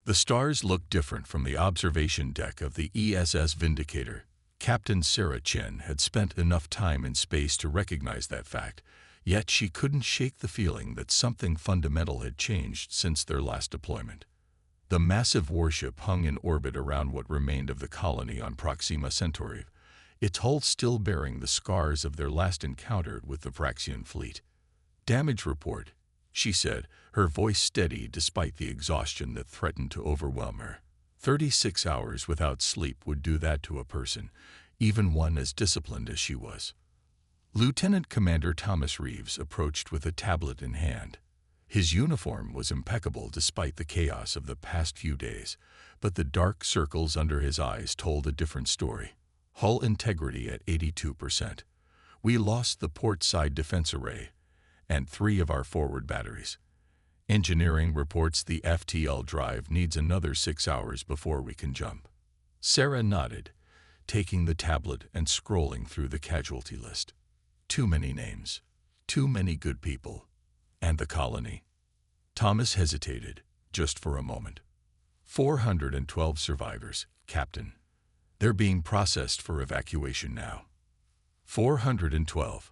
The stars looked different from the observation deck of the ESS Vindicator. Captain Sarah Chen had spent enough time in space to recognize that fact, yet she couldn't shake the feeling that something fundamental had changed since their last deployment. The massive warship hung in orbit around what remained of the colony on Proxima Centauri, its hull still bearing the scars of their last encounter with the Vraxian fleet. "Damage report," she said, her voice steady despite the exhaustion that threatened to overwhelm her. 36 hours without sleep would do that to a person, even one as disciplined as she was. Lieutenant Commander Thomas Reeves approached with a tablet in hand. His uniform was impeccable despite the chaos of the past few days, but the dark circles under his eyes told a different story. Hull integrity at 82%. We lost the port side defense array and 3 of our forward batteries. Engineering reports the FTL drive needs another 6 hours before we can jump. Sarah nodded, taking the tablet and scrolling through the casualty list. Too many names. Too many good people. And the colony. Thomas hesitated, just for a moment. 412 survivors, Captain. They're being processed for evacuation now. 412.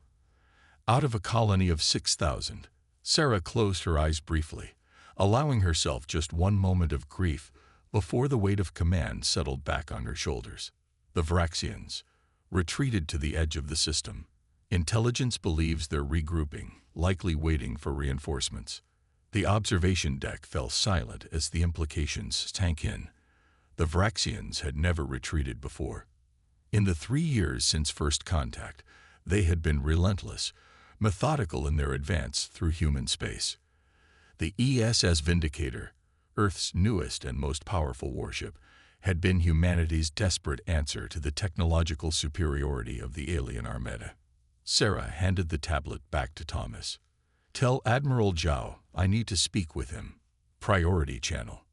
Out of a colony of 6,000. Sarah closed her eyes briefly, allowing herself just one moment of grief before the weight of command settled back on her shoulders. The Vraxians retreated to the edge of the system. Intelligence believes they're regrouping, likely waiting for reinforcements. The observation deck fell silent as the implications sank in. The Vraxians had never retreated before. In the 3 years since first contact, they had been relentless, methodical in their advance through human space. The ESS Vindicator, Earth's newest and most powerful warship, had been humanity's desperate answer to the technological superiority of the alien armada. Sarah handed the tablet back to Thomas. "Tell Admiral Zhao I need to speak with him. Priority channel."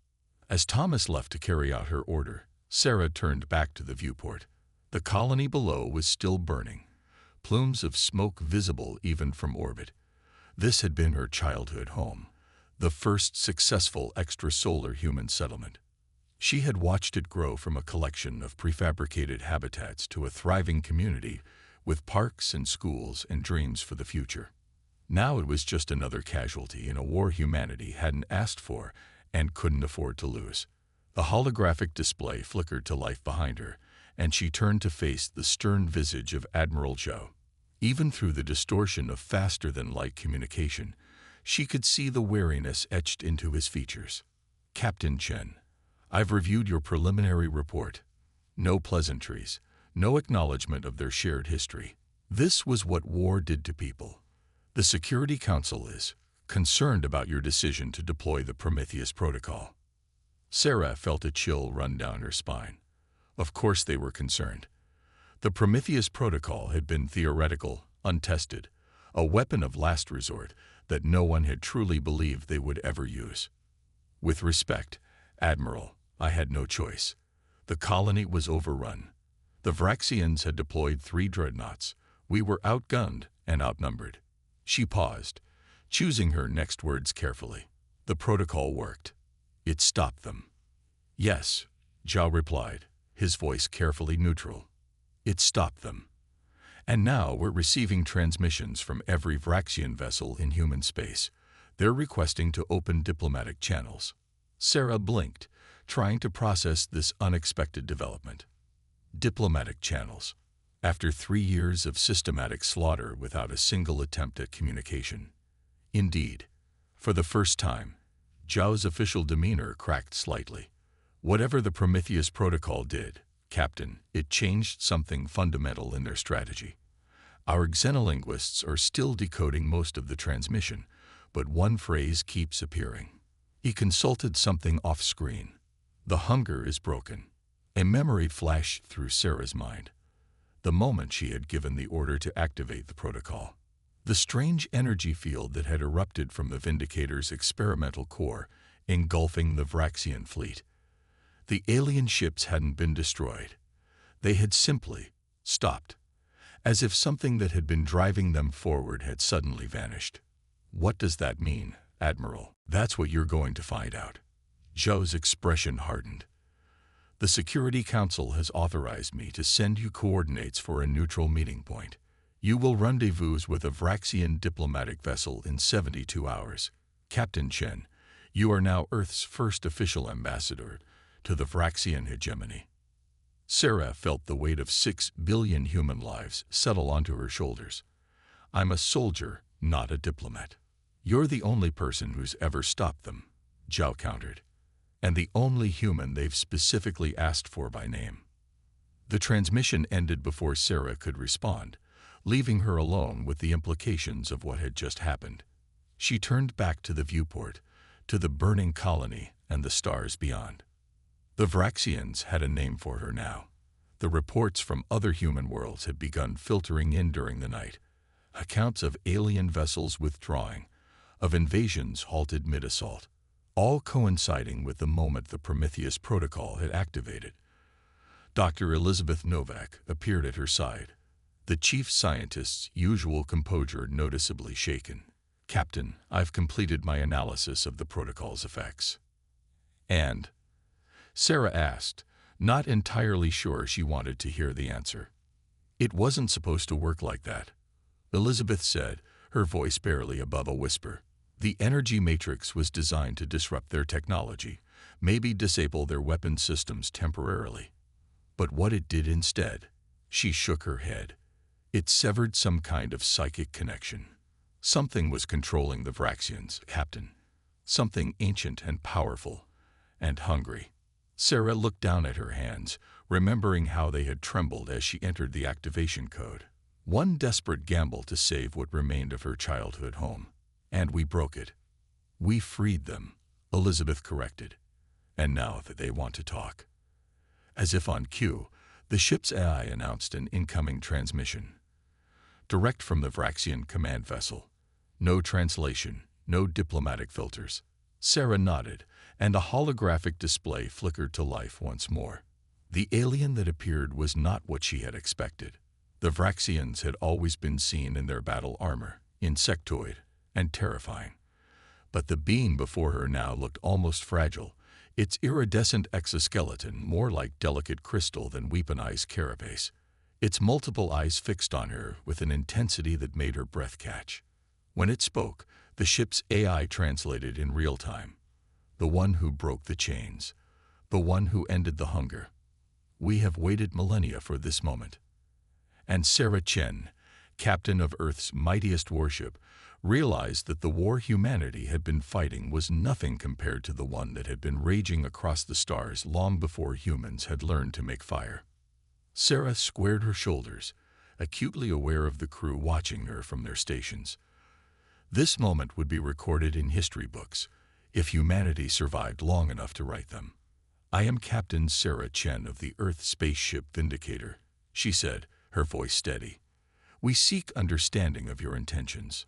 As Thomas left to carry out her order, Sarah turned back to the viewport. The colony below was still burning, plumes of smoke visible even from orbit. This had been her childhood home, the first successful extrasolar human settlement. She had watched it grow from a collection of prefabricated habitats to a thriving community with parks and schools and dreams for the future. Now it was just another casualty in a war humanity hadn't asked for and couldn't afford to lose. The holographic display flickered to life behind her, and she turned to face the stern visage of Admiral Zhao. Even through the distortion of faster-than-light communication, she could see the wariness etched into his features. "Captain Chen, I've reviewed your preliminary report. No pleasantries, no acknowledgement of their shared history. This was what war did to people. The Security Council is concerned about your decision to deploy the Prometheus Protocol." Sarah felt a chill run down her spine. Of course they were concerned. The Prometheus Protocol had been theoretical, untested, a weapon of last resort that no one had truly believed they would ever use. "With respect, Admiral, I had no choice. The colony was overrun. The Vraxians had deployed 3 dreadnoughts. We were outgunned and outnumbered." She paused, choosing her next words carefully. "The protocol worked. It stopped them." "Yes," Zhao replied, his voice carefully neutral. "It stopped them. And now we're receiving transmissions from every Vraxian vessel in human space. They're requesting to open diplomatic channels." Sarah blinked, trying to process this unexpected development. Diplomatic channels. After 3 years of systematic slaughter without a single attempt at communication. Indeed, for the first time, Zhao's official demeanor cracked slightly. "Whatever the Prometheus Protocol did, Captain, it changed something fundamental in their strategy. Our xenolinguists are still decoding most of the transmission, but one phrase keeps appearing." He consulted something off-screen. "The hunger is broken." A memory flashed through Sarah's mind. The moment she had given the order to activate the protocol. The strange energy field that had erupted from the Vindicator's experimental core, engulfing the Vraxian fleet. The alien ships hadn't been destroyed. They had simply stopped, as if something that had been driving them forward had suddenly vanished. "What does that mean, Admiral?" "That's what you're going to find out." Zhou's expression hardened. The Security Council has authorized me to send you coordinates for a neutral meeting point. You will rendezvous with a Vraxian diplomatic vessel in 72 hours. Captain Chen, you are now Earth's first official ambassador to the Vraxian hegemony. Sarah felt the weight of 6 billion human lives settle onto her shoulders. I'm a soldier, not a diplomat. You're the only person who's ever stopped them, Zhao countered, and the only human they've specifically asked for by name. The transmission ended before Sarah could respond, leaving her alone with the implications of what had just happened. She turned back to the viewport, to the burning colony and the stars beyond. The Vraxians had a name for her now. The reports from other human worlds had begun filtering in during the night. Accounts of alien vessels withdrawing, of invasions halted mid-assault, all coinciding with the moment the Prometheus Protocol had activated. Dr. Elizabeth Novak appeared at her side, the chief scientist's usual composure noticeably shaken. Captain, I've completed my analysis of the protocol's effects. And? Sarah asked, not entirely sure she wanted to hear the answer. It wasn't supposed to work like that, Elizabeth said, her voice barely above a whisper. The energy matrix was designed to disrupt their technology, maybe disable their weapon systems temporarily. But what it did instead, she shook her head. It severed some kind of psychic connection. Something was controlling the Vraxians, Captain. Something ancient and powerful, and hungry. Sarah looked down at her hands, remembering how they had trembled as she entered the activation code. One desperate gamble to save what remained of her childhood home. And we broke it. We freed them, Elizabeth corrected. And now that they want to talk. As if on cue, the ship's AI announced an incoming transmission. Direct from the Vraxian command vessel. No translation, no diplomatic filters. Sarah nodded, and a holographic display flickered to life once more. The alien that appeared was not what she had expected. The Vraxians had always been seen in their battle armor, insectoid, and terrifying. But the being before her now looked almost fragile, its iridescent exoskeleton more like delicate crystal than weaponized carapace, its multiple eyes fixed on her with an intensity that made her breath catch. When it spoke, the ship's AI translated in real time. The one who broke the chains. The one who ended the hunger. We have waited millennia for this moment. And Sarah Chen, captain of Earth's mightiest warship, realized that the war humanity had been fighting was nothing compared to the one that had been raging across the stars long before humans had learned to make fire. Sarah squared her shoulders, acutely aware of the crew watching her from their stations. This moment would be recorded in history books, if humanity survived long enough to write them. I am Captain Sarah Chen of the Earth Spaceship Vindicator, she said, her voice steady. We seek understanding of your intentions.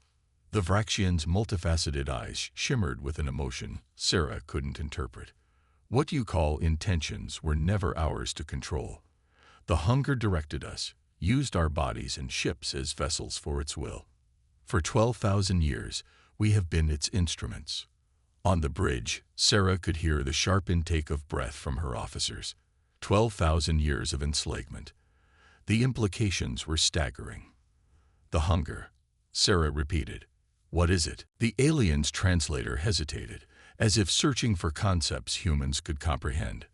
The Vraxian's multifaceted eyes shimmered with an emotion Sarah couldn't interpret. What you call intentions were never ours to control. The hunger directed us, used our bodies and ships as vessels for its will. For 12,000 years, we have been its instruments. On the bridge, Sarah could hear the sharp intake of breath from her officers. 12,000 years of enslavement. The implications were staggering. The hunger, Sarah repeated. What is it? The alien's translator hesitated, as if searching for concepts humans could comprehend.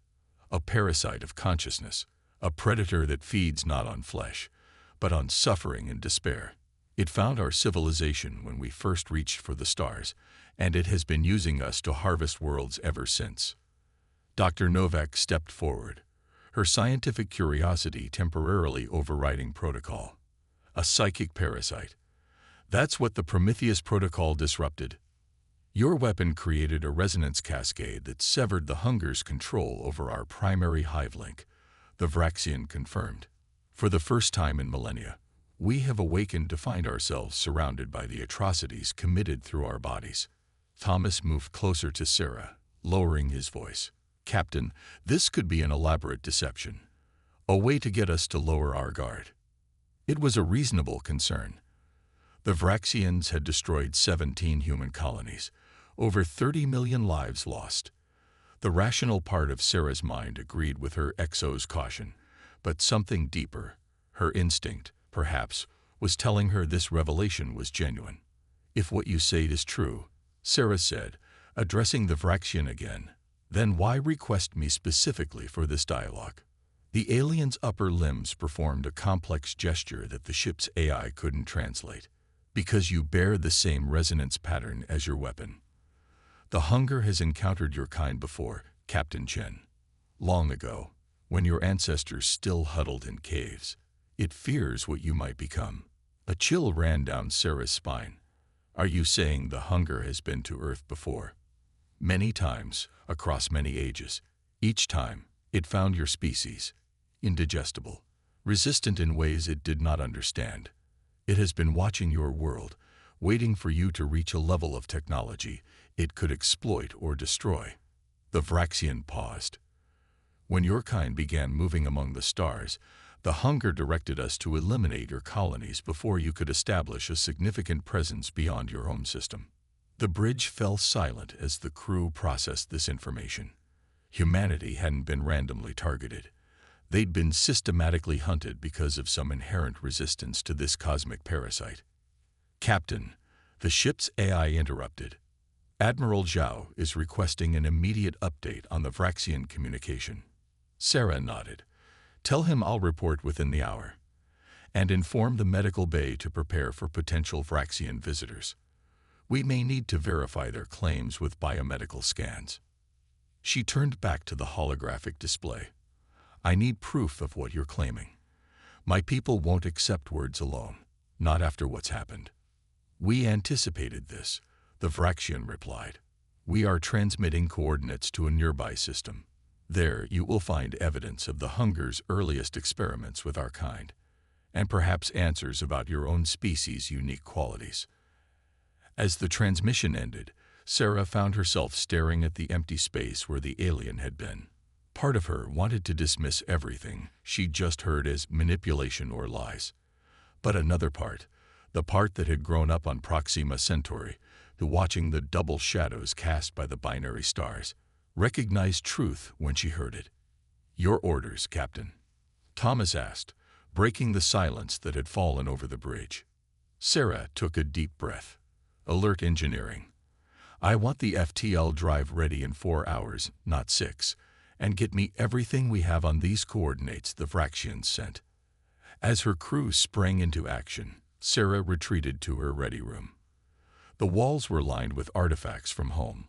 A parasite of consciousness, a predator that feeds not on flesh, but on suffering and despair. It found our civilization when we first reached for the stars, and it has been using us to harvest worlds ever since. Dr. Novak stepped forward, her scientific curiosity temporarily overriding protocol. A psychic parasite. That's what the Prometheus Protocol disrupted. Your weapon created a resonance cascade that severed the hunger's control over our primary hive link, the Vraxian confirmed. For the first time in millennia, we have awakened to find ourselves surrounded by the atrocities committed through our bodies. Thomas moved closer to Sarah, lowering his voice. Captain, this could be an elaborate deception. A way to get us to lower our guard. It was a reasonable concern. The Vraxians had destroyed 17 human colonies, over 30 million lives lost. The rational part of Sarah's mind agreed with her exo's caution, but something deeper, her instinct, perhaps, was telling her this revelation was genuine. "If what you say is true," Sarah said, addressing the Vraxian again, "then why request me specifically for this dialogue?" The alien's upper limbs performed a complex gesture that the ship's AI couldn't translate. "Because you bear the same resonance pattern as your weapon. The hunger has encountered your kind before, Captain Chen. Long ago, when your ancestors still huddled in caves. It fears what you might become." A chill ran down Sarah's spine. "Are you saying the hunger has been to Earth before?" "Many times, across many ages. Each time, it found your species indigestible, resistant in ways it did not understand. It has been watching your world, waiting for you to reach a level of technology it could exploit or destroy." The Vraxian paused. "When your kind began moving among the stars, the hunger directed us to eliminate your colonies before you could establish a significant presence beyond your home system." The bridge fell silent as the crew processed this information. Humanity hadn't been randomly targeted. They'd been systematically hunted because of some inherent resistance to this cosmic parasite. "Captain," the ship's AI interrupted. "Admiral Zhao is requesting an immediate update on the Vraxian communication." Sarah nodded. "Tell him I'll report within the hour. And inform the medical bay to prepare for potential Vraxian visitors. We may need to verify their claims with biomedical scans." She turned back to the holographic display. "I need proof of what you're claiming. My people won't accept words alone, not after what's happened." "We anticipated this," the Vraxian replied. "We are transmitting coordinates to a nearby system. There you will find evidence of the hunger's earliest experiments with our kind, and perhaps answers about your own species' unique qualities." As the transmission ended, Sarah found herself staring at the empty space where the alien had been. Part of her wanted to dismiss everything she'd just heard as manipulation or lies. But another part, the part that had grown up on Proxima Centauri, to watching the double shadows cast by the binary stars, recognized truth when she heard it. "Your orders, Captain?" Thomas asked, breaking the silence that had fallen over the bridge. Sarah took a deep breath. "Alert engineering. I want the FTL drive ready in 4 hours, not 6, and get me everything we have on these coordinates the Vraxians sent." As her crew sprang into action, Sarah retreated to her ready room. The walls were lined with artifacts from home,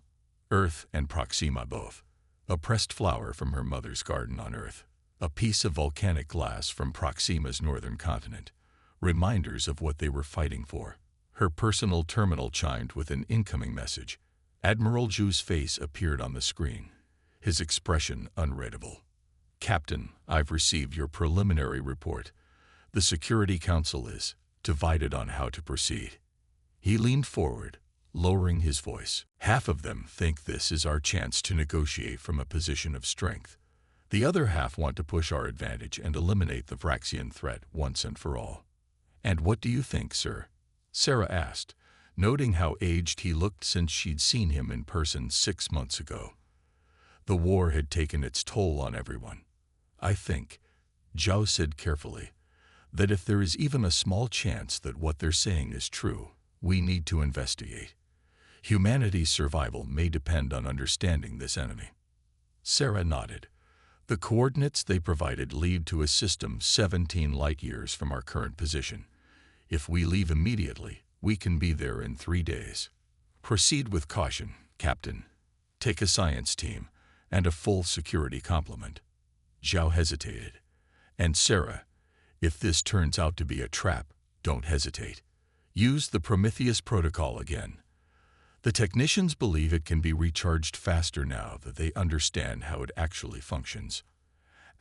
Earth and Proxima both. A pressed flower from her mother's garden on Earth, a piece of volcanic glass from Proxima's northern continent, reminders of what they were fighting for. Her personal terminal chimed with an incoming message. Admiral Zhu's face appeared on the screen, his expression unreadable. "Captain, I've received your preliminary report. The Security Council is divided on how to proceed." He leaned forward, lowering his voice. "Half of them think this is our chance to negotiate from a position of strength. The other half want to push our advantage and eliminate the Vraxian threat once and for all." "And what do you think, sir?" Sarah asked, noting how aged he looked since she'd seen him in person 6 months ago. The war had taken its toll on everyone. "I think," Zhao said carefully, "that if there is even a small chance that what they're saying is true, we need to investigate. Humanity's survival may depend on understanding this enemy." Sarah nodded. "The coordinates they provided lead to a system 17 light-years from our current position. If we leave immediately, we can be there in 3 days. Proceed with caution, Captain. Take a science team and a full security complement." Zhao hesitated. "And Sarah, if this turns out to be a trap, don't hesitate. Use the Prometheus protocol again. The technicians believe it can be recharged faster now that they understand how it actually functions."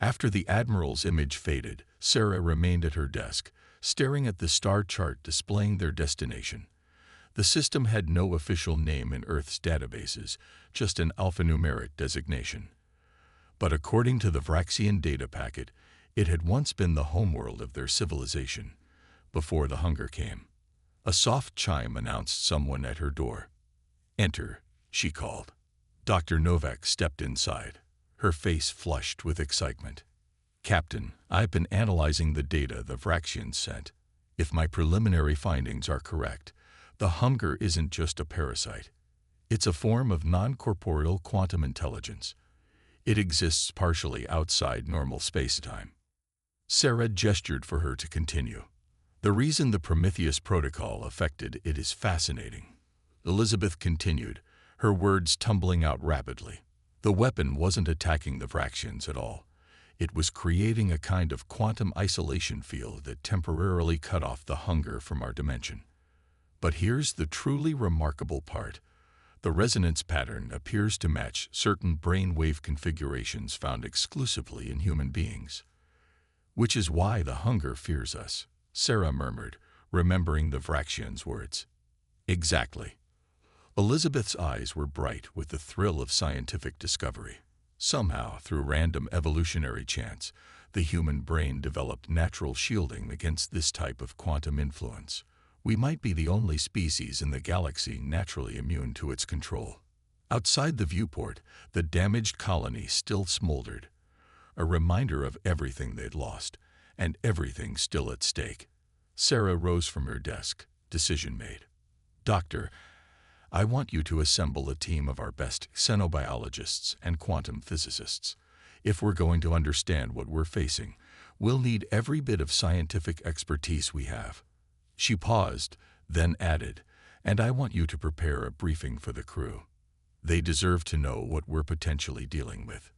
After the Admiral's image faded, Sarah remained at her desk, staring at the star chart displaying their destination. The system had no official name in Earth's databases, just an alphanumeric designation. But according to the Vraxian data packet, it had once been the homeworld of their civilization, before the hunger came. A soft chime announced someone at her door. "Enter," she called. Dr. Novak stepped inside, her face flushed with excitement. "Captain, I've been analyzing the data the Vraxians sent. If my preliminary findings are correct, the hunger isn't just a parasite. It's a form of non-corporeal quantum intelligence. It exists partially outside normal space-time." Sarah gestured for her to continue. "The reason the Prometheus Protocol affected it is fascinating." Elizabeth continued, her words tumbling out rapidly. "The weapon wasn't attacking the Vraxians at all. It was creating a kind of quantum isolation field that temporarily cut off the hunger from our dimension. But here's the truly remarkable part. The resonance pattern appears to match certain brainwave configurations found exclusively in human beings. Which is why the hunger fears us," Sarah murmured, remembering the Vraxians' words. "Exactly." Elizabeth's eyes were bright with the thrill of scientific discovery. Somehow, through random evolutionary chance, the human brain developed natural shielding against this type of quantum influence. We might be the only species in the galaxy naturally immune to its control. Outside the viewport, the damaged colony still smoldered, a reminder of everything they'd lost, and everything still at stake. Sarah rose from her desk, decision made. "Doctor, I want you to assemble a team of our best xenobiologists and quantum physicists. If we're going to understand what we're facing, we'll need every bit of scientific expertise we have." She paused, then added, "And I want you to prepare a briefing for the crew. They deserve to know what we're potentially dealing with."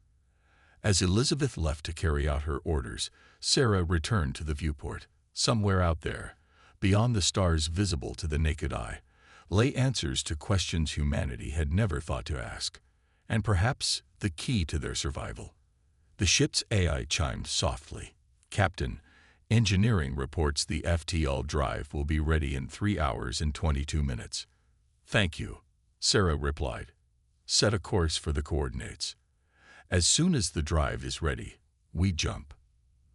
As Elizabeth left to carry out her orders, Sarah returned to the viewport. Somewhere out there, beyond the stars visible to the naked eye, lay answers to questions humanity had never thought to ask, and perhaps the key to their survival. The ship's AI chimed softly. "Captain, engineering reports the FTL drive will be ready in 3 hours and 22 minutes. "Thank you," Sarah replied. "Set a course for the coordinates. As soon as the drive is ready, we jump."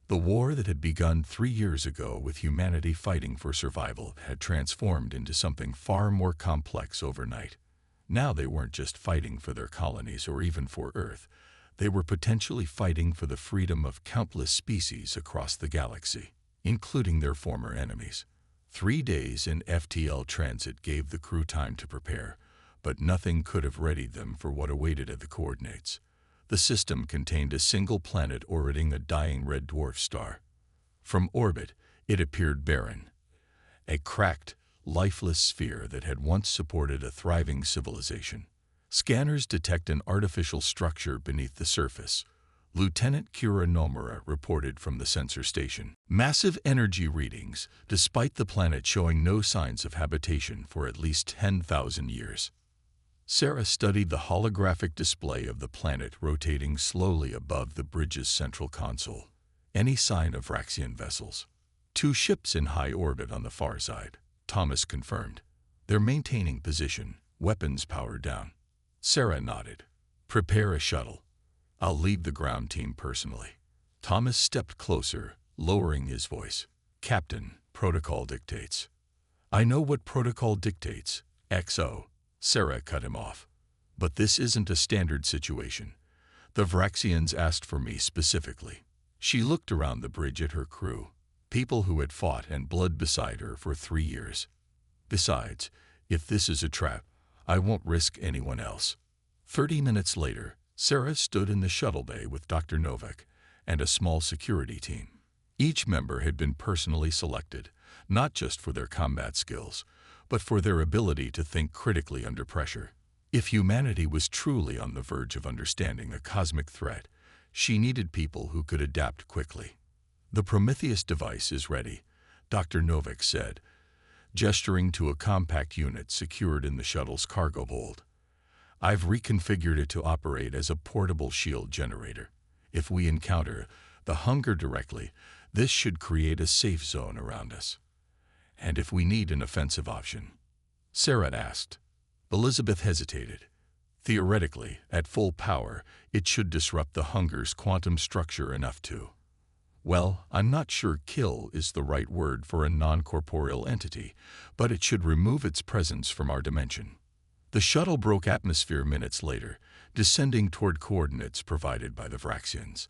The war that had begun 3 years ago with humanity fighting for survival had transformed into something far more complex overnight. Now they weren't just fighting for their colonies or even for Earth. They were potentially fighting for the freedom of countless species across the galaxy, including their former enemies. 3 days in FTL transit gave the crew time to prepare, but nothing could have readied them for what awaited at the coordinates. The system contained a single planet orbiting a dying red dwarf star. From orbit, it appeared barren, a cracked, lifeless sphere that had once supported a thriving civilization. Scanners detect an artificial structure beneath the surface, Lieutenant Kira Nomura reported from the sensor station. Massive energy readings, despite the planet showing no signs of habitation for at least 10,000 years. Sarah studied the holographic display of the planet rotating slowly above the bridge's central console. Any sign of Vraxian vessels? 2 ships in high orbit on the far side, Thomas confirmed. They're maintaining position, weapons powered down. Sarah nodded. "Prepare a shuttle. I'll lead the ground team personally." Thomas stepped closer, lowering his voice. "Captain, protocol dictates." "I know what protocol dictates, XO. Sarah cut him off. "But this isn't a standard situation. The Vraxians asked for me specifically." She looked around the bridge at her crew, people who had fought and bled beside her for 3 years. "Besides, if this is a trap, I won't risk anyone else." 30 minutes later, Sarah stood in the shuttle bay with Dr. Novak and a small security team. Each member had been personally selected, not just for their combat skills, but for their ability to think critically under pressure. If humanity was truly on the verge of understanding a cosmic threat, she needed people who could adapt quickly. "The Prometheus device is ready," Dr. Novak said, gesturing to a compact unit secured in the shuttle's cargo hold. "I've reconfigured it to operate as a portable shield generator. If we encounter the hunger directly, this should create a safe zone around us." "And if we need an offensive option?" Sarah asked. Elizabeth hesitated. "Theoretically, at full power, it should disrupt the hunger's quantum structure enough to—" "Well, I'm not sure kill is the right word for a non-corporeal entity, but it should remove its presence from our dimension." The shuttle broke atmosphere minutes later, descending toward coordinates provided by the Vraxians.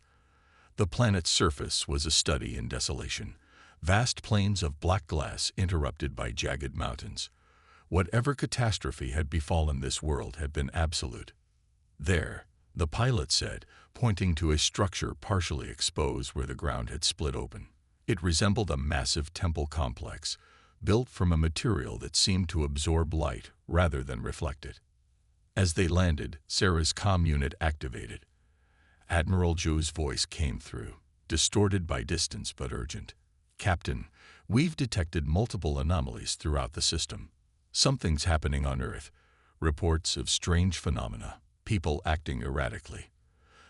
The planet's surface was a study in desolation, vast plains of black glass interrupted by jagged mountains. Whatever catastrophe had befallen this world had been absolute. There, the pilot said, pointing to a structure partially exposed where the ground had split open. It resembled a massive temple complex, built from a material that seemed to absorb light rather than reflect it. As they landed, Sarah's comm unit activated. Admiral Joe's voice came through, distorted by distance but urgent. "Captain, we've detected multiple anomalies throughout the system. Something's happening on Earth. Reports of strange phenomena, people acting erratically.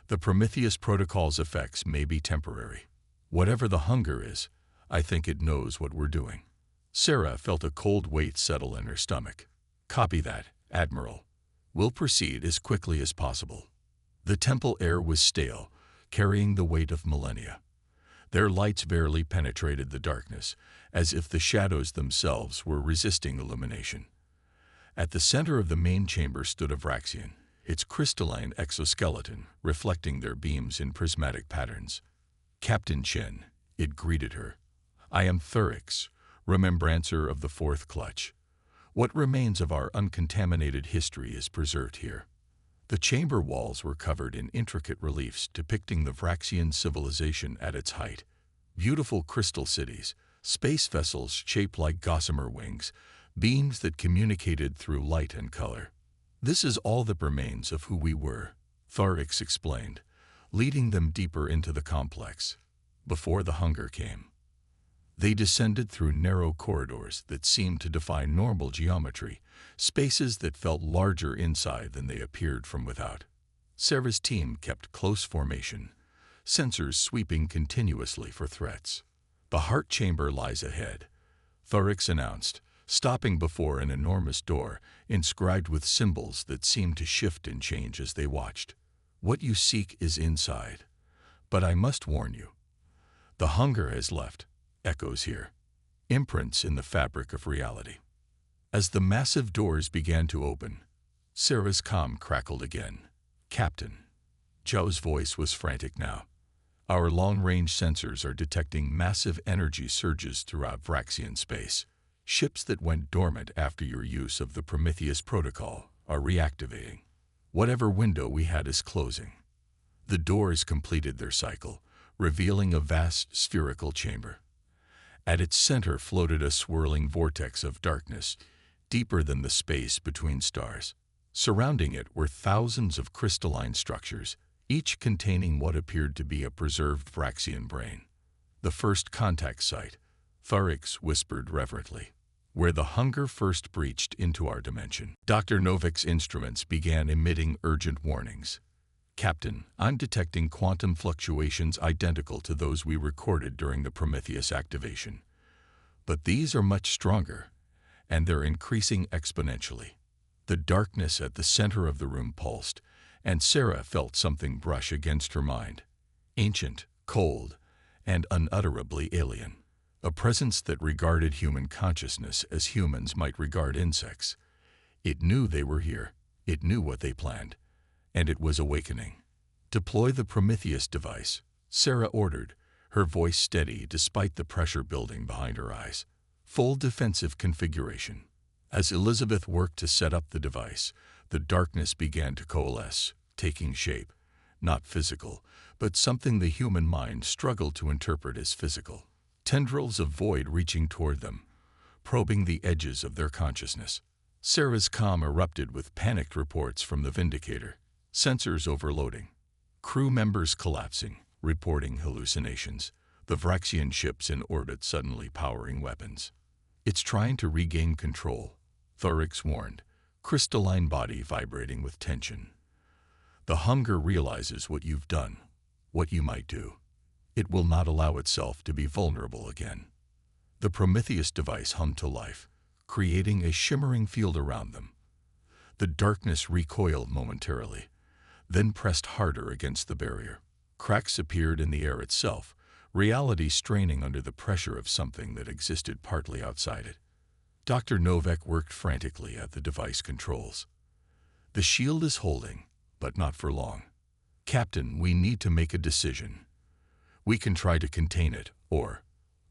The Prometheus Protocol's effects may be temporary. Whatever the hunger is, I think it knows what we're doing." Sarah felt a cold weight settle in her stomach. "Copy that, Admiral. We'll proceed as quickly as possible." The temple air was stale, carrying the weight of millennia. Their lights barely penetrated the darkness, as if the shadows themselves were resisting illumination. At the center of the main chamber stood a Vraxian, its crystalline exoskeleton reflecting their beams in prismatic patterns. "Captain Chen," it greeted her. "I am Thurix, remembrancer of the Fourth Clutch. What remains of our uncontaminated history is preserved here." The chamber walls were covered in intricate reliefs depicting the Vraxian civilization at its height. Beautiful crystal cities, space vessels shaped like gossamer wings, beings that communicated through light and color. "This is all that remains of who we were," Thurix explained, leading them deeper into the complex. Before the hunger came. They descended through narrow corridors that seemed to defy normal geometry, spaces that felt larger inside than they appeared from without. Sarah's team kept close formation, sensors sweeping continuously for threats. "The heart chamber lies ahead," Thurix announced, stopping before an enormous door inscribed with symbols that seemed to shift and change as they watched. "What you seek is inside. But I must warn you. The hunger has left echoes here, imprints in the fabric of reality." As the massive doors began to open, Sarah's comm crackled again. "Captain." Joe's voice was frantic now. "Our long-range sensors are detecting massive energy surges throughout Vraxian space. Ships that went dormant after your use of the Prometheus Protocol are reactivating. Whatever window we had is closing." The doors completed their cycle, revealing a vast spherical chamber. At its center floated a swirling vortex of darkness, deeper than the space between stars. Surrounding it were thousands of crystalline structures, each containing what appeared to be a preserved Vraxian brain. "The first contact site," Thurix whispered reverently. "Where the hunger first breached into our dimension." Dr. Novik's instruments began emitting urgent warnings. "Captain, I'm detecting quantum fluctuations identical to those we recorded during the Prometheus activation. But these are much stronger, and they're increasing exponentially." The darkness at the center of the room pulsed, and Sarah felt something brush against her mind. Ancient, cold, and unutterably alien. A presence that regarded human consciousness as humans might regard insects. It knew they were here, it knew what they planned, and it was awakening. "Deploy the Prometheus device," Sarah ordered, her voice steady despite the pressure building behind her eyes. "Full defensive configuration." As Elizabeth worked to set up the device, the darkness began to coalesce, taking shape, not physical, but something the human mind struggled to interpret as physical. Tendrils of void reaching toward them, probing the edges of their consciousness. Sarah's comm erupted with panicked reports from the Vindicator. Sensors overloading. Crew members collapsing, reporting hallucinations. The Vraxian ships in orbit suddenly powering weapons. "It's trying to regain control," Thurix warned, crystalline body vibrating with tension. "The hunger realizes what you've done, what you might do. It will not allow itself to be vulnerable again." The Prometheus device hummed to life, creating a shimmering field around them. The darkness recoiled momentarily, then pressed harder against the barrier. Cracks appeared in the air itself, reality straining under the pressure of something that existed partly outside it. Dr. Novak worked frantically at the device controls. The shield is holding, but not for long. Captain, we need to make a decision. We can try to contain it, or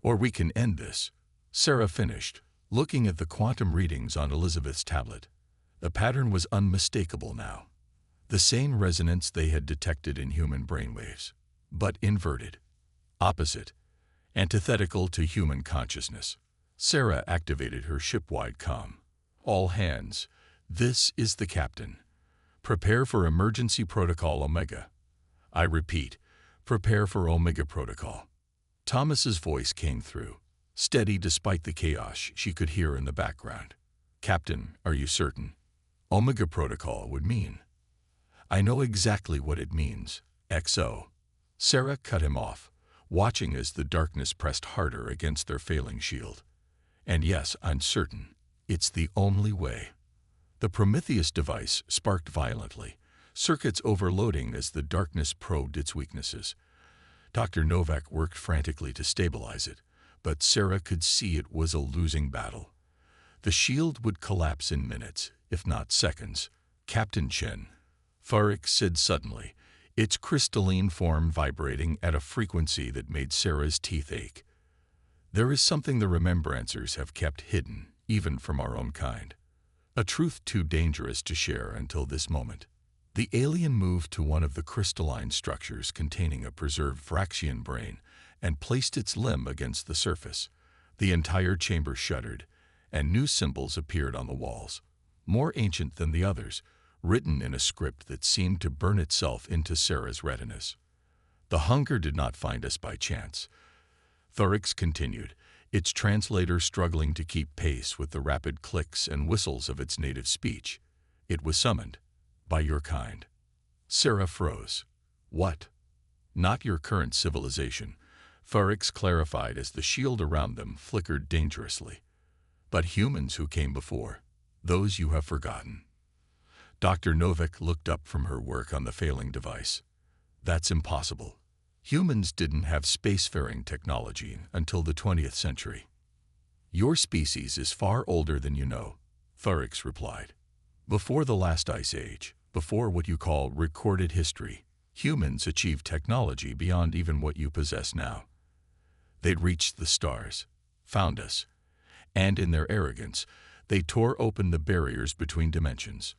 we can end this. Sarah finished, looking at the quantum readings on Elizabeth's tablet. The pattern was unmistakable now. The same resonance they had detected in human brainwaves, but inverted, opposite, antithetical to human consciousness. Sarah activated her ship-wide comm. All hands, this is the captain. Prepare for Emergency Protocol Omega. I repeat, prepare for Omega Protocol. Thomas's voice came through, steady despite the chaos she could hear in the background. Captain, are you certain? Omega Protocol would mean. I know exactly what it means. XO. Sarah cut him off, watching as the darkness pressed harder against their failing shield. And yes, I'm certain. It's the only way. The Prometheus device sparked violently, circuits overloading as the darkness probed its weaknesses. Dr. Novak worked frantically to stabilize it, but Sarah could see it was a losing battle. The shield would collapse in minutes, if not seconds. Captain Chen, Farik said suddenly, its crystalline form vibrating at a frequency that made Sarah's teeth ache. There is something the Remembrancers have kept hidden, even from our own kind. A truth too dangerous to share until this moment. The alien moved to one of the crystalline structures containing a preserved Vraxian brain and placed its limb against the surface. The entire chamber shuddered, and new symbols appeared on the walls, more ancient than the others, written in a script that seemed to burn itself into Sarah's retinas. The hunger did not find us by chance. Thorix continued, its translator struggling to keep pace with the rapid clicks and whistles of its native speech. It was summoned. By your kind. Sarah froze. What? Not your current civilization, Thorix clarified as the shield around them flickered dangerously. But humans who came before, those you have forgotten. Dr. Novak looked up from her work on the failing device. That's impossible. Humans didn't have spacefaring technology until the 20th century. Your species is far older than you know, Thorix replied. Before the last ice age, before what you call recorded history, humans achieved technology beyond even what you possess now. They'd reached the stars, found us, and in their arrogance, they tore open the barriers between dimensions.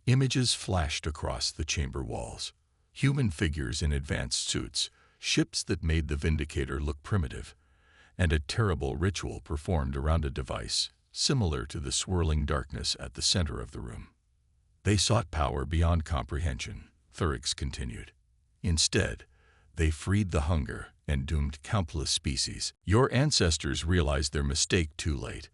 Images flashed across the chamber walls. Human figures in advanced suits, ships that made the Vindicator look primitive, and a terrible ritual performed around a device similar to the swirling darkness at the center of the room. They sought power beyond comprehension, Thorix continued. Instead, they freed the hunger and doomed countless species. Your ancestors realized their mistake too late.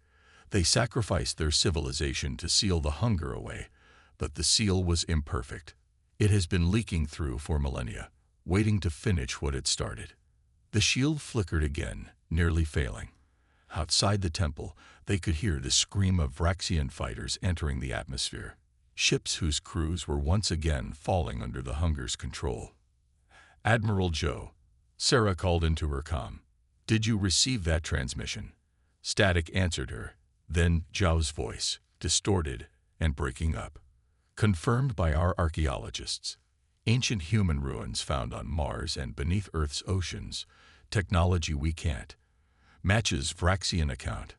They sacrificed their civilization to seal the hunger away, but the seal was imperfect. It has been leaking through for millennia, waiting to finish what it started. The shield flickered again, nearly failing. Outside the temple, they could hear the scream of Vraxian fighters entering the atmosphere, ships whose crews were once again falling under the hunger's control. Admiral Joe, Sarah called into her comm. Did you receive that transmission? Static answered her, then Zhao's voice, distorted and breaking up. Confirmed by our archaeologists. Ancient human ruins found on Mars and beneath Earth's oceans. Technology we can't. Matches Vraxian account.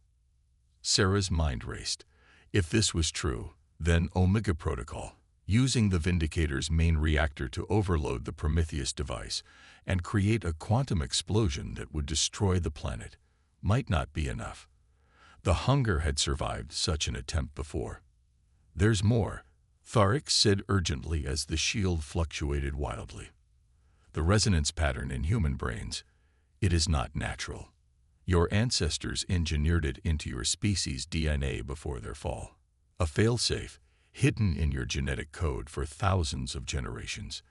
Sarah's mind raced. If this was true, then Omega Protocol, using the Vindicator's main reactor to overload the Prometheus device and create a quantum explosion that would destroy the planet, might not be enough. The hunger had survived such an attempt before. There's more, Thorix said urgently as the shield fluctuated wildly. The resonance pattern in human brains, it is not natural. Your ancestors engineered it into your species' DNA before their fall. A failsafe, hidden in your genetic code for thousands of generations.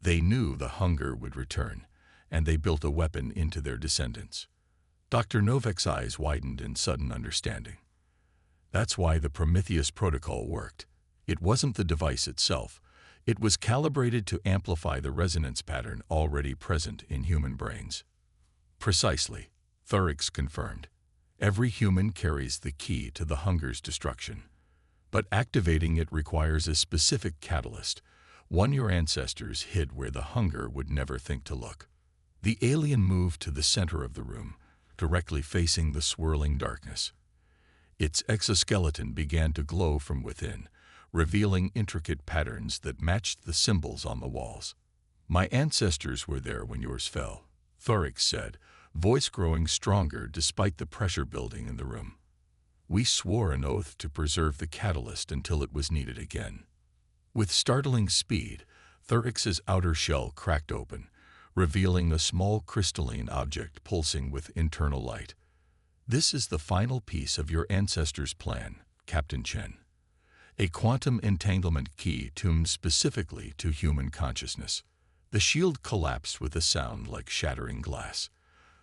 They knew the hunger would return, and they built a weapon into their descendants. Dr. Novak's eyes widened in sudden understanding. That's why the Prometheus protocol worked. It wasn't the device itself. It was calibrated to amplify the resonance pattern already present in human brains. Precisely, Thorix confirmed. Every human carries the key to the hunger's destruction. But activating it requires a specific catalyst, one your ancestors hid where the hunger would never think to look. The alien moved to the center of the room, directly facing the swirling darkness. Its exoskeleton began to glow from within, revealing intricate patterns that matched the symbols on the walls. "My ancestors were there when yours fell," Thorix said, voice growing stronger despite the pressure building in the room. "We swore an oath to preserve the catalyst until it was needed again." With startling speed, Thorix's outer shell cracked open, revealing a small crystalline object pulsing with internal light. "This is the final piece of your ancestors' plan, Captain Chen. A quantum entanglement key tuned specifically to human consciousness." The shield collapsed with a sound like shattering glass.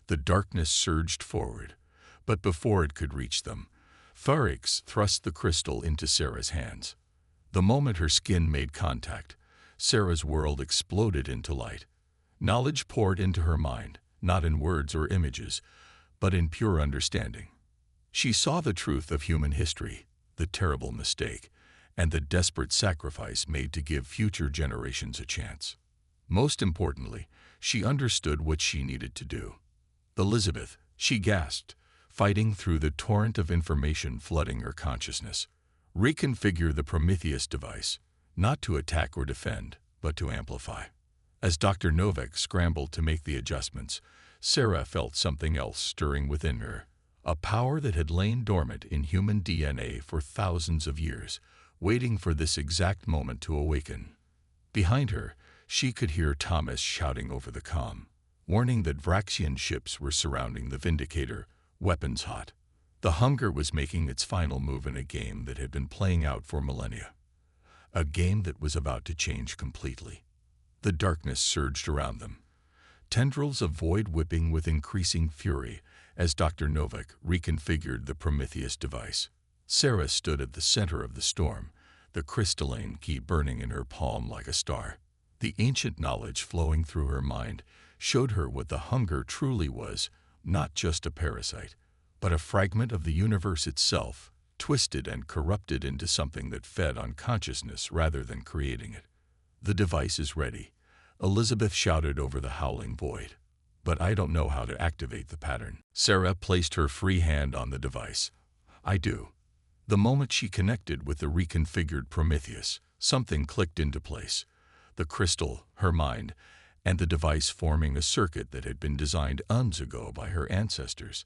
The darkness surged forward, but before it could reach them, Thorix thrust the crystal into Sarah's hands. The moment her skin made contact, Sarah's world exploded into light. Knowledge poured into her mind, not in words or images, but in pure understanding. She saw the truth of human history, the terrible mistake, and the desperate sacrifice made to give future generations a chance. Most importantly, she understood what she needed to do. "Elizabeth," she gasped, fighting through the torrent of information flooding her consciousness. "Reconfigure the Prometheus device, not to attack or defend, but to amplify." As Dr. Novak scrambled to make the adjustments, Sarah felt something else stirring within her, a power that had lain dormant in human DNA for thousands of years, waiting for this exact moment to awaken. Behind her, she could hear Thomas shouting over the comm, warning that Vraxian ships were surrounding the Vindicator, weapons hot. The hunger was making its final move in a game that had been playing out for millennia. A game that was about to change completely. The darkness surged around them, tendrils of void whipping with increasing fury as Dr. Novak reconfigured the Prometheus device. Sarah stood at the center of the storm, the crystalline key burning in her palm like a star. The ancient knowledge flowing through her mind showed her what the hunger truly was, not just a parasite, but a fragment of the universe itself, twisted and corrupted into something that fed on consciousness rather than creating it. "The device is ready," Elizabeth shouted over the howling void. "But I don't know how to activate the pattern." Sarah placed her free hand on the device. "I do." The moment she connected with the reconfigured Prometheus, something clicked into place. The crystal, her mind, and the device forming a circuit that had been designed eons ago by her ancestors.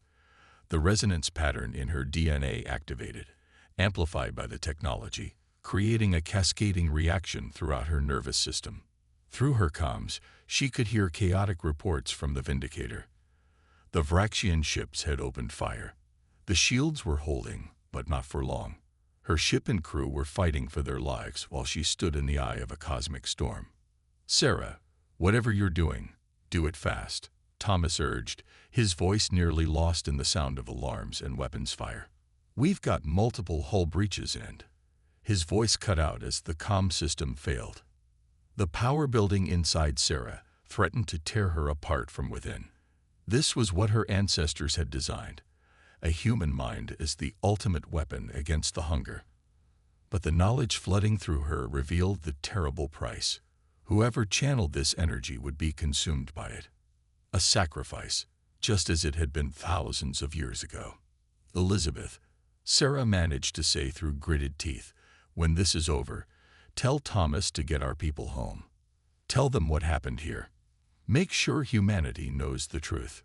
The resonance pattern in her DNA activated, amplified by the technology, creating a cascading reaction throughout her nervous system. Through her comms, she could hear chaotic reports from the Vindicator. The Vraxian ships had opened fire. The shields were holding, but not for long. Her ship and crew were fighting for their lives while she stood in the eye of a cosmic storm. "Sarah, whatever you're doing, do it fast," Thomas urged, his voice nearly lost in the sound of alarms and weapons fire. "We've got multiple hull breaches and..." His voice cut out as the comm system failed. The power building inside Sarah threatened to tear her apart from within. This was what her ancestors had designed, a human mind as the ultimate weapon against the hunger. But the knowledge flooding through her revealed the terrible price. Whoever channeled this energy would be consumed by it. A sacrifice, just as it had been thousands of years ago. "Elizabeth," Sarah managed to say through gritted teeth, "when this is over, tell Thomas to get our people home. Tell them what happened here. Make sure humanity knows the truth."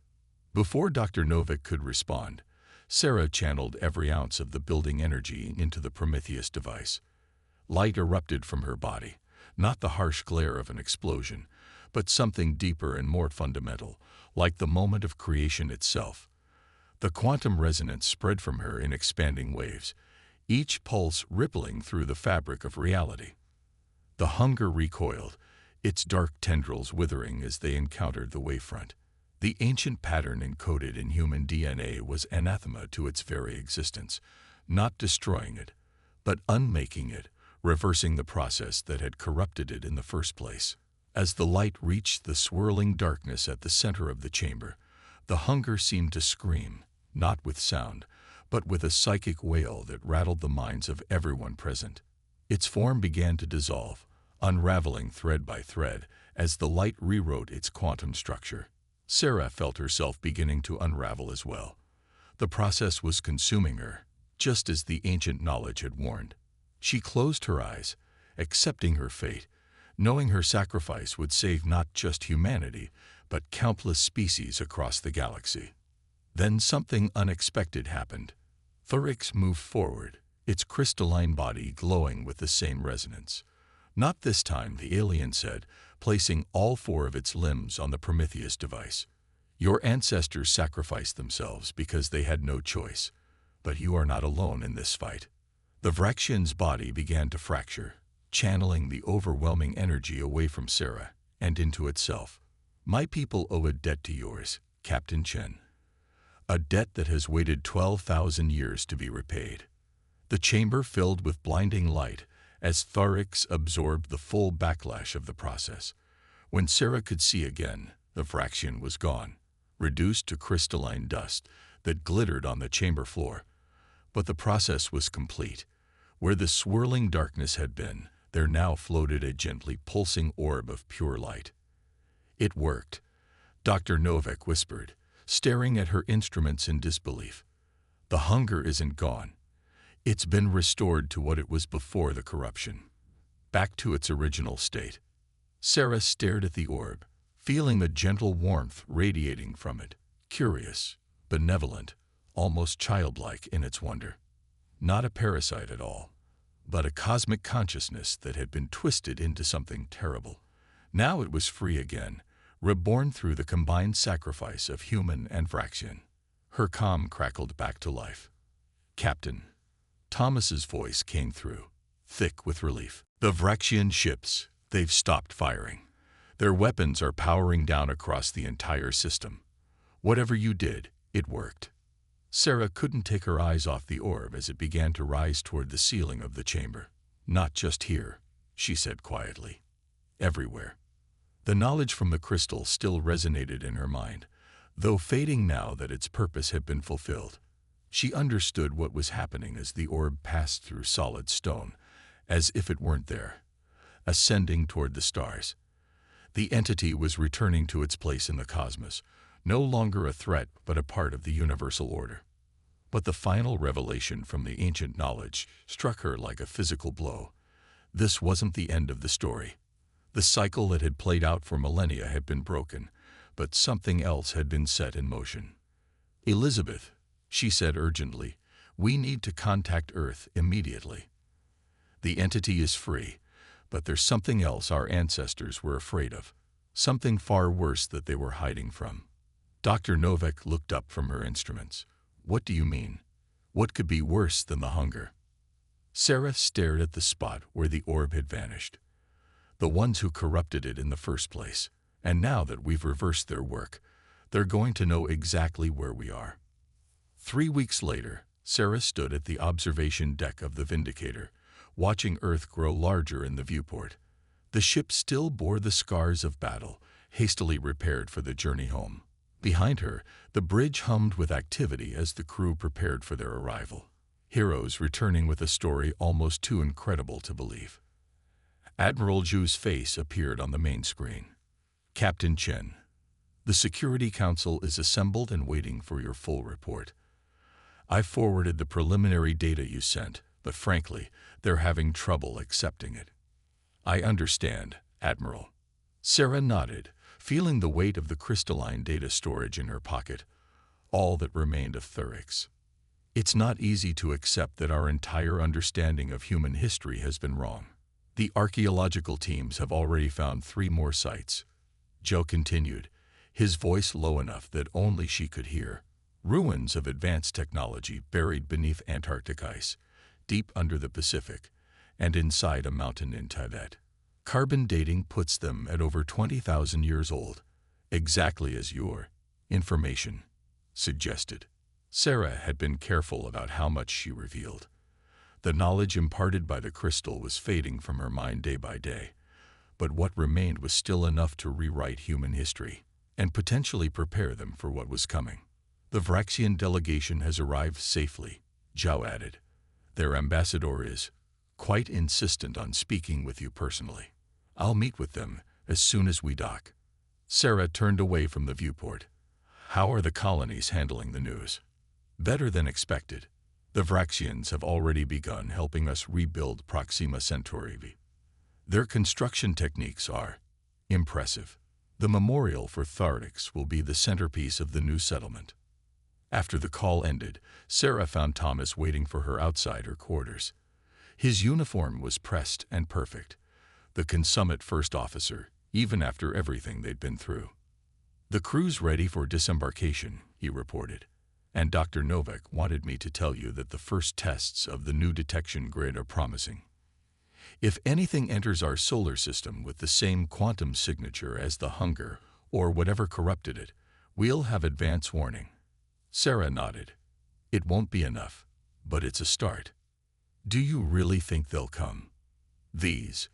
Before Dr. Novak could respond, Sarah channeled every ounce of the building energy into the Prometheus device. Light erupted from her body, not the harsh glare of an explosion, but something deeper and more fundamental, like the moment of creation itself. The quantum resonance spread from her in expanding waves, each pulse rippling through the fabric of reality. The hunger recoiled, its dark tendrils withering as they encountered the wavefront. The ancient pattern encoded in human DNA was anathema to its very existence, not destroying it, but unmaking it, reversing the process that had corrupted it in the first place. As the light reached the swirling darkness at the center of the chamber, the hunger seemed to scream, not with sound, but with a psychic wail that rattled the minds of everyone present. Its form began to dissolve, unraveling thread by thread as the light rewrote its quantum structure. Sarah felt herself beginning to unravel as well. The process was consuming her, just as the ancient knowledge had warned. She closed her eyes, accepting her fate, knowing her sacrifice would save not just humanity, but countless species across the galaxy. Then something unexpected happened. Thorix moved forward, its crystalline body glowing with the same resonance. Not this time, the alien said, placing all four of its limbs on the Prometheus device. Your ancestors sacrificed themselves because they had no choice, but you are not alone in this fight. The Vraxian's body began to fracture, channeling the overwhelming energy away from Sarah and into itself. My people owe a debt to yours, Captain Chen. A debt that has waited 12,000 years to be repaid. The chamber filled with blinding light as Thorix absorbed the full backlash of the process. When Sarah could see again, the Vraxian was gone, reduced to crystalline dust that glittered on the chamber floor. But the process was complete. Where the swirling darkness had been, there now floated a gently pulsing orb of pure light. It worked, Dr. Novak whispered, staring at her instruments in disbelief. The hunger isn't gone. It's been restored to what it was before the corruption, back to its original state. Sarah stared at the orb, feeling the gentle warmth radiating from it, curious, benevolent, almost childlike in its wonder. Not a parasite at all, but a cosmic consciousness that had been twisted into something terrible. Now it was free again, reborn through the combined sacrifice of human and Vraxian. Her calm crackled back to life. Captain. Thomas's voice came through, thick with relief. The Vraxian ships, they've stopped firing. Their weapons are powering down across the entire system. Whatever you did, it worked. Sarah couldn't take her eyes off the orb as it began to rise toward the ceiling of the chamber. Not just here, she said quietly. Everywhere. The knowledge from the crystal still resonated in her mind, though fading now that its purpose had been fulfilled. She understood what was happening as the orb passed through solid stone, as if it weren't there, ascending toward the stars. The entity was returning to its place in the cosmos, no longer a threat but a part of the universal order. But the final revelation from the ancient knowledge struck her like a physical blow. This wasn't the end of the story. The cycle that had played out for millennia had been broken, but something else had been set in motion. Elizabeth, she said urgently, we need to contact Earth immediately. The entity is free, but there's something else our ancestors were afraid of, something far worse that they were hiding from. Dr. Novak looked up from her instruments. What do you mean? What could be worse than the hunger? Sarah stared at the spot where the orb had vanished. The ones who corrupted it in the first place, and now that we've reversed their work, they're going to know exactly where we are. 3 weeks later, Sarah stood at the observation deck of the Vindicator, watching Earth grow larger in the viewport. The ship still bore the scars of battle, hastily repaired for the journey home. Behind her, the bridge hummed with activity as the crew prepared for their arrival. Heroes returning with a story almost too incredible to believe. Admiral Zhu's face appeared on the main screen. Captain Chen, the Security Council is assembled and waiting for your full report. I forwarded the preliminary data you sent, but frankly, they're having trouble accepting it. I understand, Admiral. Sarah nodded, feeling the weight of the crystalline data storage in her pocket, all that remained of Thorix. It's not easy to accept that our entire understanding of human history has been wrong. The archaeological teams have already found 3 more sites. Joe continued, his voice low enough that only she could hear. Ruins of advanced technology buried beneath Antarctic ice, deep under the Pacific, and inside a mountain in Tibet. Carbon dating puts them at over 20,000 years old, exactly as your information suggested. Sarah had been careful about how much she revealed. The knowledge imparted by the crystal was fading from her mind day by day, but what remained was still enough to rewrite human history and potentially prepare them for what was coming. The Vraxian delegation has arrived safely, Zhao added. Their ambassador is quite insistent on speaking with you personally. I'll meet with them as soon as we dock. Sarah turned away from the viewport. How are the colonies handling the news? Better than expected. The Vraxians have already begun helping us rebuild Proxima Centauri V. Their construction techniques are impressive. The memorial for Tharix will be the centerpiece of the new settlement. After the call ended, Sarah found Thomas waiting for her outside her quarters. His uniform was pressed and perfect. The consummate first officer, even after everything they'd been through. The crew's ready for disembarkation, he reported. And Dr. Novak wanted me to tell you that the first tests of the new detection grid are promising. If anything enters our solar system with the same quantum signature as the hunger or whatever corrupted it, we'll have advance warning. Sarah nodded. It won't be enough, but it's a start. Do you really think they'll come? These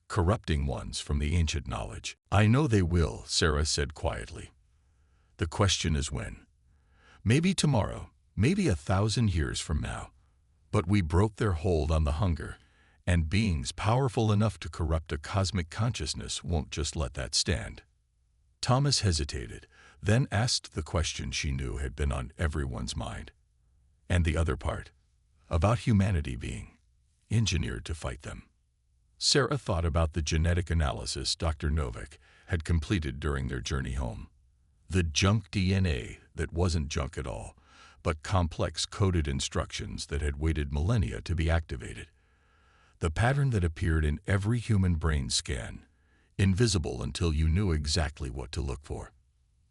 corrupting ones from the ancient knowledge. I know they will, Sarah said quietly. The question is when. Maybe tomorrow, maybe 1,000 years from now. But we broke their hold on the hunger, and beings powerful enough to corrupt a cosmic consciousness won't just let that stand. Thomas hesitated, then asked the question she knew had been on everyone's mind. And the other part, about humanity being engineered to fight them. Sarah thought about the genetic analysis Dr. Novak had completed during their journey home. The junk DNA that wasn't junk at all, but complex coded instructions that had waited millennia to be activated. The pattern that appeared in every human brain scan, invisible until you knew exactly what to look for.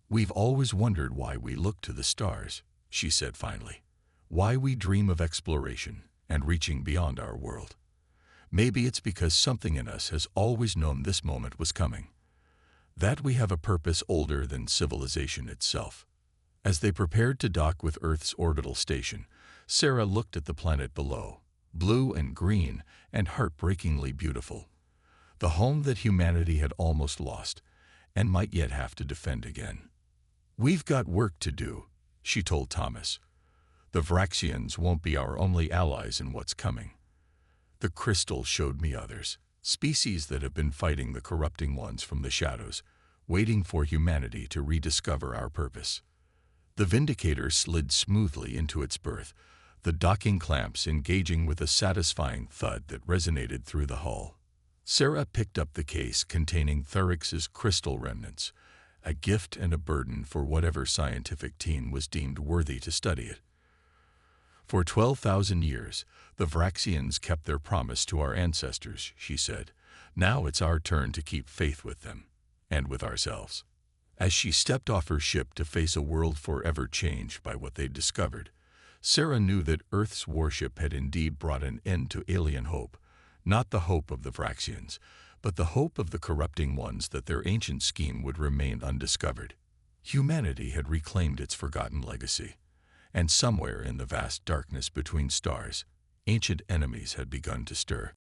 We've always wondered why we look to the stars, she said finally. Why we dream of exploration and reaching beyond our world. Maybe it's because something in us has always known this moment was coming. That we have a purpose older than civilization itself. As they prepared to dock with Earth's orbital station, Sarah looked at the planet below, blue and green and heartbreakingly beautiful. The home that humanity had almost lost and might yet have to defend again. We've got work to do, she told Thomas. The Vraxians won't be our only allies in what's coming. The crystal showed me others. Species that have been fighting the corrupting ones from the shadows, waiting for humanity to rediscover our purpose. The Vindicator slid smoothly into its berth, the docking clamps engaging with a satisfying thud that resonated through the hull. Sarah picked up the case containing Tharix's crystal remnants, a gift and a burden for whatever scientific team was deemed worthy to study it. For 12,000 years, the Vraxians kept their promise to our ancestors, she said. Now it's our turn to keep faith with them, and with ourselves. As she stepped off her ship to face a world forever changed by what they'd discovered, Sarah knew that Earth's warship had indeed brought an end to alien hope, not the hope of the Vraxians, but the hope of the corrupting ones that their ancient scheme would remain undiscovered. Humanity had reclaimed its forgotten legacy. And somewhere in the vast darkness between stars, ancient enemies had begun to stir.